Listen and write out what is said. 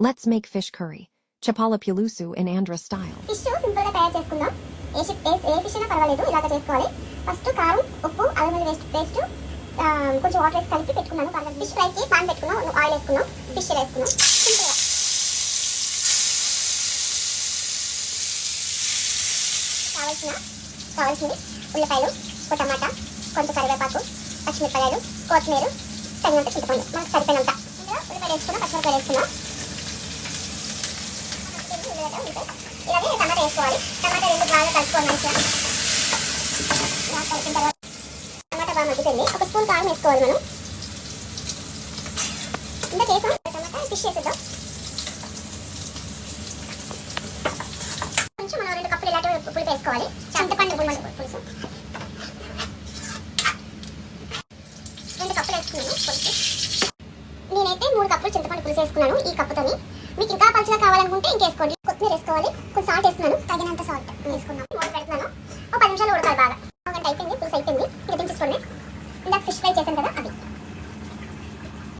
Let's make fish curry, Chapala Pilusu in Andhra style. Fish simple గా తయారు చేసుకుందాం. ఏ fish అయినా పర్వాలేదు, ఇలాగ చేసుకోవాలి. ఫస్ట్ కారం, ఉప్పు, అల్లం పేస్ట్ కొంచెం వాటర్ వేసి కలిపి పెట్టుకున్నాను. ఫిష్ ఫ్రైకి పాన్ పెట్టుకున్నాం, ఆయిల్ వేసుకున్నాం, ఫిష్ వేసుకున్నాం. సింపుల్గా కావాల్సింది ఉల్లిపాయలు, ఒక టమాటా, కొంచెం కరివేపాకు, పచ్చిమిరపకాయలు, కొత్తిమీర, తగినంత చింతపండు, మనకు సరిపోయినంత. ఇందులో ఉల్లిపాయలు వేసుకున్నాం, పచ్చిమిరపకాయలు వేసుకున్నాం. ఇలాగే టమాటా వేసుకోవాలి. టమాటా రెండు బాగా కలుపుకోవాలి. మంచిగా కలిపిన తర్వాత టమాటా బాగా మగ్గిపోయింది. ఒక స్పూన్ కారం వేసుకోవాలి. మనం ఇంకా చేసాం. టమాటా ఫిష్ వేసేద్దాం. కొంచెం మనం 2 కప్పులు ఇలాంటి పులుపు వేసుకోవాలి. చింతపండు పులుసు 2 కప్పులు వేసుకున్నాను. పులుసు నేనైతే 3 కప్పులు చింతపండు పులుసు వేసుకున్నాను ఈ కప్పుతోని. మీకు ఇంకా పలుచగా కావాలనుకుంటే ఇంకేసుకోండి. కొత్తిమీర వేసుకోవాలి, కొంచెం సాల్ట్ వేస్తున్నాను, తగినంత సాల్ట్ వేసుకున్నాను. మూత పెడుతున్నాను. ఒక 10 నిమిషాలు ఉడకాలి బాగా. 1 గంట అయిపోయింది.